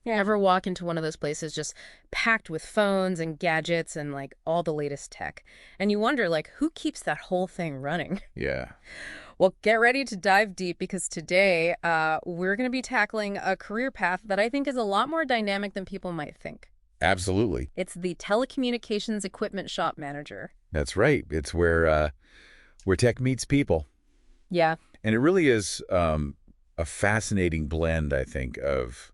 Yeah. Ever walk into one of those places just packed with phones and gadgets and like all the latest tech? And you wonder like who keeps that whole thing running? Yeah, Well, get ready to dive deep because today we're going to be tackling a career path that I think is a lot more dynamic than people might think. absolutely. It's the telecommunications equipment shop manager. That's right. It's where tech meets people. Yeah. And it really is a fascinating blend, I think, of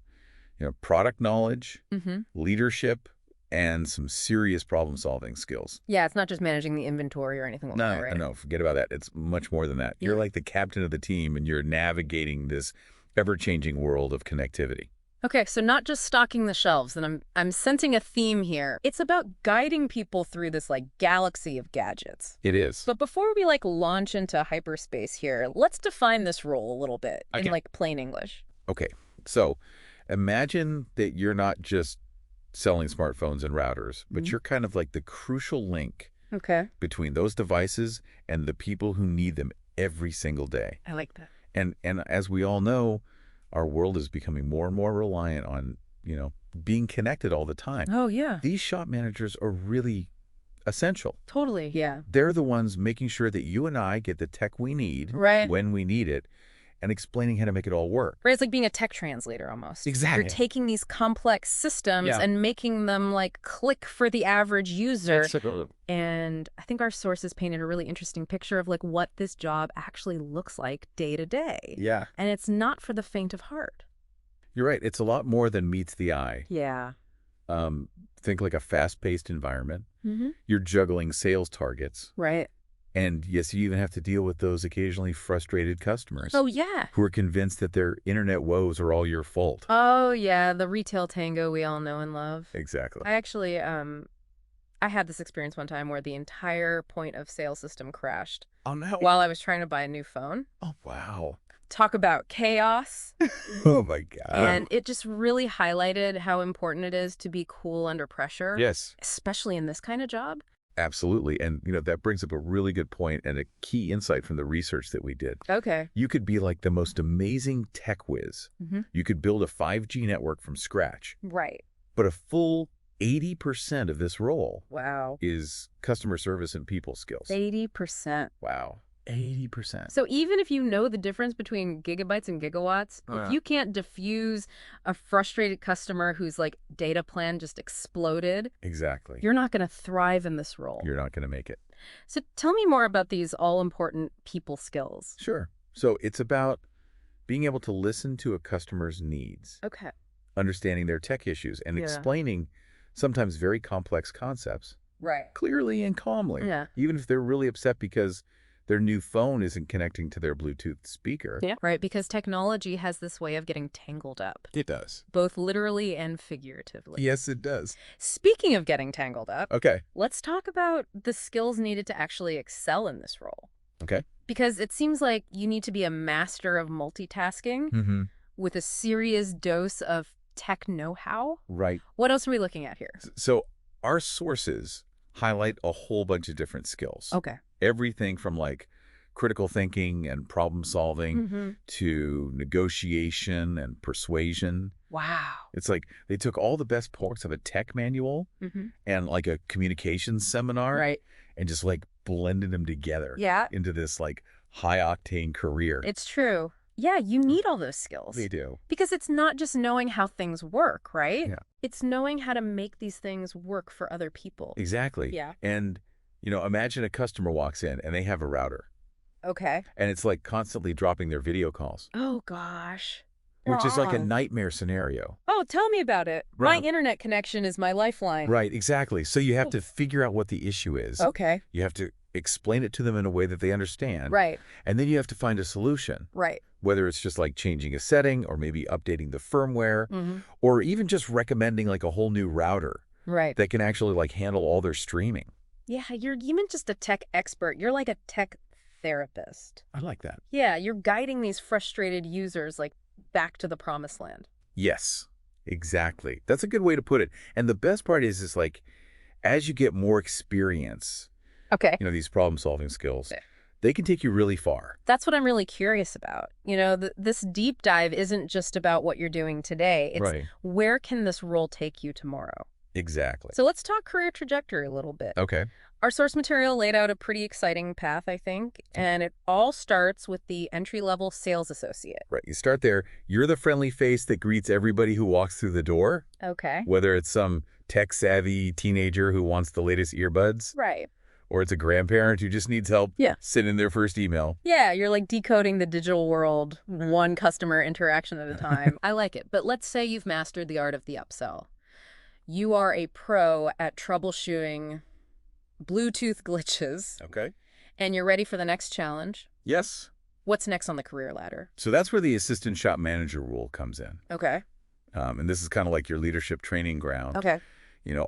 product knowledge, Mm-hmm. leadership, and some serious problem-solving skills. Yeah, it's not just managing the inventory or anything like that, No, right? no, forget about that. It's much more than that. You're Yeah. like the captain of the team, and you're navigating this ever-changing world of connectivity. Okay, so not just stocking the shelves, and I'm sensing a theme here. It's about guiding people through this like galaxy of gadgets. It is. But before we like launch into hyperspace here, let's define this role a little bit in Okay. like plain English. Okay, so imagine that you're not just selling smartphones and routers, but Mhm. you're kind of like the crucial link Okay. between those devices and the people who need them every single day. I like that. And as we all know, our world is becoming more and more reliant on, being connected all the time. Oh, yeah. These shop managers are really essential. Totally. Yeah. They're the ones making sure that you and I get the tech we need Right. when we need it and explaining how to make it all work. Right, it's like being a tech translator almost. Exactly. You're taking these complex systems Yeah. and making them like click for the average user. That's And I think our sources painted a really interesting picture of like what this job actually looks like day to day. Yeah. And it's not for the faint of heart. You're right. It's a lot more than meets the eye. Yeah. Think like a fast-paced environment. Mm-hmm. You're juggling sales targets. Right. And yes, you even have to deal with those occasionally frustrated customers Oh, yeah. who are convinced that their internet woes are all your fault. Oh, yeah. The retail tango we all know and love. Exactly. I actually, I had this experience one time where the entire point of sale system crashed Oh, no. while I was trying to buy a new phone. Oh, wow. Talk about chaos. Oh, my God. And it just really highlighted how important it is to be cool under pressure, Yes, especially in this kind of job. absolutely. And, that brings up a really good point and a key insight from the research that we did. Okay. You could be like the most amazing tech whiz. Mm-hmm. You could build a 5G network from scratch, Right. but a full 80% of this role Wow. is customer service and people skills. 80%. Wow. 80%. So even if you know the difference between gigabytes and gigawatts, Oh, yeah. if you can't diffuse a frustrated customer whose like data plan just exploded, Exactly. you're not going to thrive in this role. You're not going to make it. So tell me more about these all-important people skills. Sure. So it's about being able to listen to a customer's needs, Okay. understanding their tech issues, and Yeah. explaining sometimes very complex concepts Right. clearly and calmly, Yeah. even if they're really upset because their new phone isn't connecting to their Bluetooth speaker. Yeah. Right, because technology has this way of getting tangled up, It does. both literally and figuratively. Yes, it does. Speaking of getting tangled up, Okay. let's talk about the skills needed to actually excel in this role. Okay. Because it seems like you need to be a master of multitasking Mm-hmm. with a serious dose of tech know-how. Right. What else are we looking at here? So our sources highlight a whole bunch of different skills. Okay. Everything from like critical thinking and problem solving Mm-hmm. to negotiation and persuasion. Wow. It's like they took all the best parts of a tech manual Mm-hmm. and like a communications seminar Right. and just like blended them together Yeah, into this like high octane career. it's true. Yeah, you need all those skills. They do. Because it's not just knowing how things work, right? Yeah. It's knowing how to make these things work for other people. Exactly. Yeah. And, imagine a customer walks in and they have a router Okay. and it's like constantly dropping their video calls, Oh, gosh. which is like a Wrong. nightmare scenario. Oh, tell me about it. My Right. internet connection is my lifeline. Right, exactly. So you have to figure out what the issue is. Okay. You have to explain it to them in a way that they understand. Right. And then you have to find a solution, Right. whether it's just like changing a setting or maybe updating the firmware Mm-hmm. or even just recommending like a whole new router Right. that can actually like handle all their streaming. Yeah, you're even just a tech expert. You're like a tech therapist. I like that. Yeah, you're guiding these frustrated users like back to the promised land. Yes, exactly. That's a good way to put it. And the best part is like, as you get more experience, Okay. these problem-solving skills, Yeah. they can take you really far. That's what I'm really curious about. This deep dive isn't just about what you're doing today. It's Right. where can this role take you tomorrow? Exactly. So let's talk career trajectory a little bit. Okay. Our source material laid out a pretty exciting path, I think, and it all starts with the entry-level sales associate. Right. You start there. You're the friendly face that greets everybody who walks through the door, Okay. whether it's some tech-savvy teenager who wants the latest earbuds, Right. or it's a grandparent who just needs help Yeah. sending their first email. Yeah, you're like decoding the digital world one customer interaction at a time. I like it. But let's say you've mastered the art of the upsell. You are a pro at troubleshooting Bluetooth glitches, Okay. and you're ready for the next challenge. Yes. What's next on the career ladder? So that's where the assistant shop manager role comes in. Okay. And this is kind of like your leadership training ground. Okay.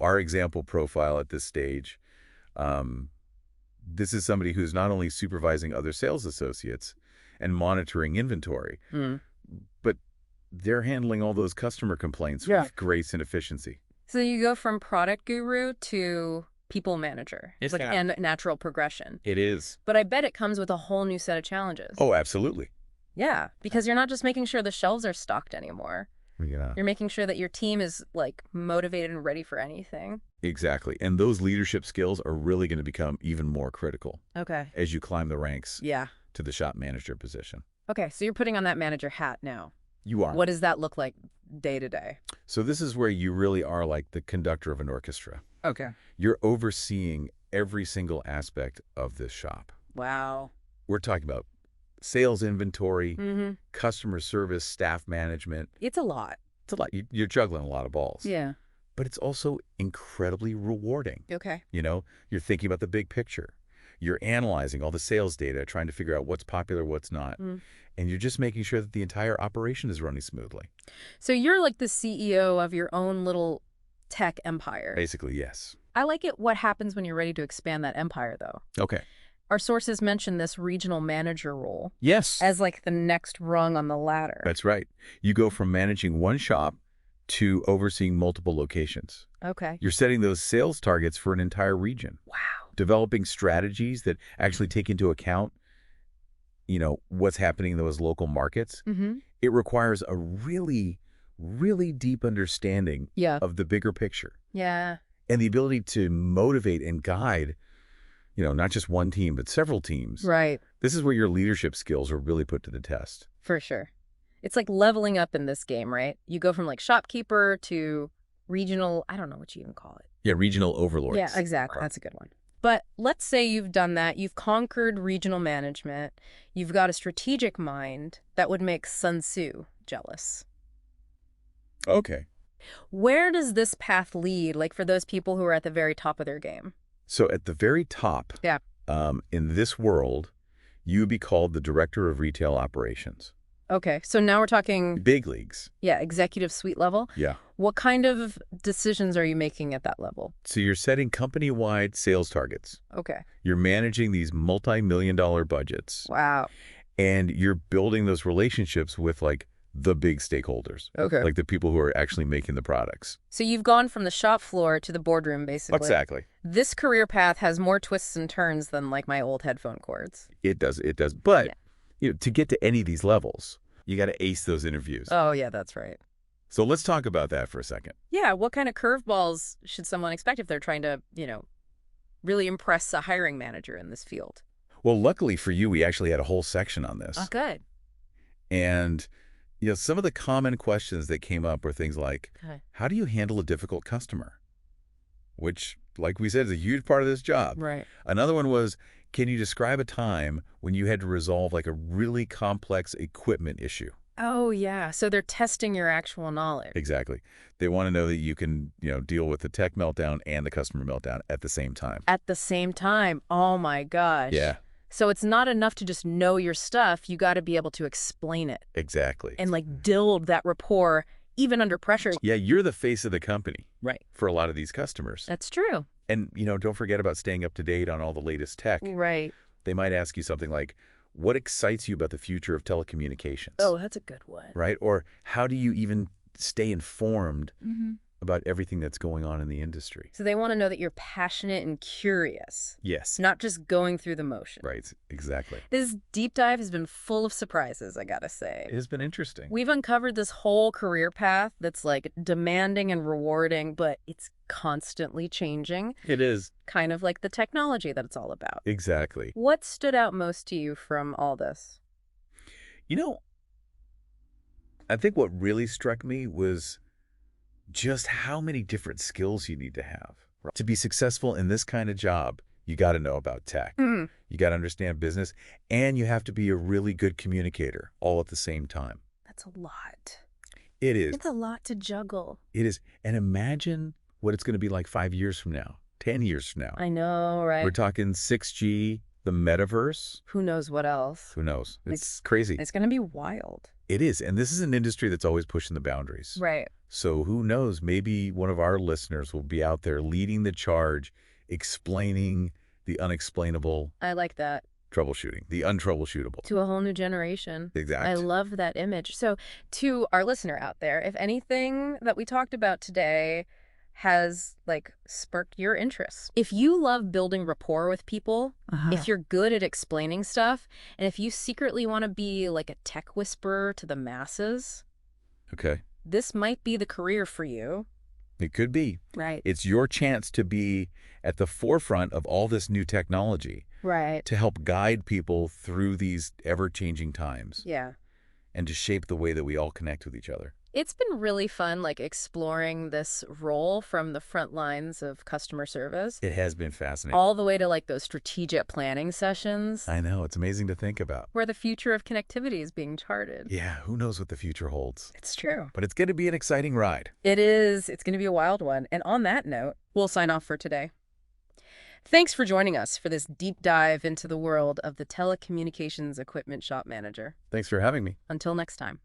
Our example profile at this stage, this is somebody who's not only supervising other sales associates and monitoring inventory, but they're handling all those customer complaints with grace and efficiency. So you go from product guru to people manager. It's like a natural progression. It is. But I bet it comes with a whole new set of challenges. Oh, absolutely. Yeah, because you're not just making sure the shelves are stocked anymore. Yeah. You're making sure that your team is like motivated and ready for anything. Exactly. And those leadership skills are really going to become even more critical Okay. as you climb the ranks Yeah. to the shop manager position. Okay, so you're putting on that manager hat now. You are. What does that look like day to day? So this is where you really are like the conductor of an orchestra. Okay. You're overseeing every single aspect of this shop. Wow. We're talking about sales inventory, Mm-hmm. customer service, staff management. It's a lot. It's a lot. You're juggling a lot of balls. Yeah. But it's also incredibly rewarding. Okay. You're thinking about the big picture. You're analyzing all the sales data, trying to figure out what's popular, what's not. And you're just making sure that the entire operation is running smoothly. So you're like the CEO of your own little tech empire. Basically, yes. I like it. What happens when you're ready to expand that empire, though? Okay. Our sources mention this regional manager role Yes. as like the next rung on the ladder. That's right. You go from managing one shop to overseeing multiple locations. Okay. You're setting those sales targets for an entire region. Wow. Developing strategies that actually take into account, what's happening in those local markets. Mm-hmm. It requires a really, really deep understanding Yeah. of the bigger picture Yeah. and the ability to motivate and guide, not just one team, but several teams. Right. This is where your leadership skills are really put to the test. For sure. It's like leveling up in this game, right? You go from like shopkeeper to regional, I don't know what you even call it. Yeah, regional overlords. Yeah, exactly. That's a good one. But let's say you've done that. You've conquered regional management. You've got a strategic mind that would make Sun Tzu jealous. Okay. Where does this path lead, like for those people who are at the very top of their game? So at the very top, Yeah. in this world, you would be called the director of retail operations. Okay, so now we're talking, Big leagues. yeah, executive suite level. Yeah. What kind of decisions are you making at that level? So you're setting company-wide sales targets. Okay. You're managing these multi-million-dollar budgets. Wow. And you're building those relationships with, like, the big stakeholders. Okay. Like the people who are actually making the products. So you've gone from the shop floor to the boardroom, basically. Exactly. This career path has more twists and turns than like my old headphone cords. It does. It does. But, Yeah. to get to any of these levels, you got to ace those interviews. Oh, yeah, that's right. So let's talk about that for a second. Yeah, what kind of curveballs should someone expect if they're trying to, really impress a hiring manager in this field? Well, luckily for you, we actually had a whole section on this. Oh, good. And, some of the common questions that came up were things like, Okay. how do you handle a difficult customer? Which, like we said, is a huge part of this job. Right. Another one was, can you describe a time when you had to resolve like a really complex equipment issue? Oh, yeah. So they're testing your actual knowledge. Exactly. They want to know that you can, deal with the tech meltdown and the customer meltdown at the same time. At the same time. Oh, my gosh. Yeah, So it's not enough to just know your stuff. You got to be able to explain it exactly. and like build that rapport even under pressure. Yeah, you're the face of the company Right. for a lot of these customers. That's true. And, don't forget about staying up to date on all the latest tech. Right. They might ask you something like, what excites you about the future of telecommunications? Oh, that's a good one. Right? Or how do you even stay informed about everything that's going on in the industry. So they want to know that you're passionate and curious, Yes. not just going through the motion. Right, exactly. This deep dive has been full of surprises, I gotta say. It has been interesting. We've uncovered this whole career path that's like demanding and rewarding, but it's constantly changing, It is. kind of like the technology that it's all about. Exactly. What stood out most to you from all this? You know, I think what really struck me was just how many different skills you need to have. Right. To be successful in this kind of job, you got to know about tech. Mm, You got to understand business, and you have to be a really good communicator all at the same time. that's a lot. It is. It's a lot to juggle. It is. And imagine what it's going to be like 5 years from now, 10 years from now. I know, right? We're talking 6G, the metaverse. Who knows what else? Who knows? It's crazy. It's going to be wild. It is. And this is an industry that's always pushing the boundaries. Right. So who knows? Maybe one of our listeners will be out there leading the charge, explaining the unexplainable, I like that. troubleshooting, the untroubleshootable. To a whole new generation. Exactly. I love that image. So to our listener out there, if anything that we talked about today has like sparked your interest, if you love building rapport with people, if you're good at explaining stuff, and if you secretly want to be like a tech whisperer to the masses, Okay. this might be the career for you. It could be. Right. It's your chance to be at the forefront of all this new technology Right. to help guide people through these ever-changing times Yeah. and to shape the way that we all connect with each other. It's been really fun, like exploring this role from the front lines of customer service It has been fascinating. all the way to like those strategic planning sessions I know. It's amazing to think about. where the future of connectivity is being charted. Yeah, who knows what the future holds. It's true. But it's going to be an exciting ride. It is. It's going to be a wild one. And on that note, we'll sign off for today. Thanks for joining us for this deep dive into the world of the telecommunications equipment shop manager. Thanks for having me. Until next time.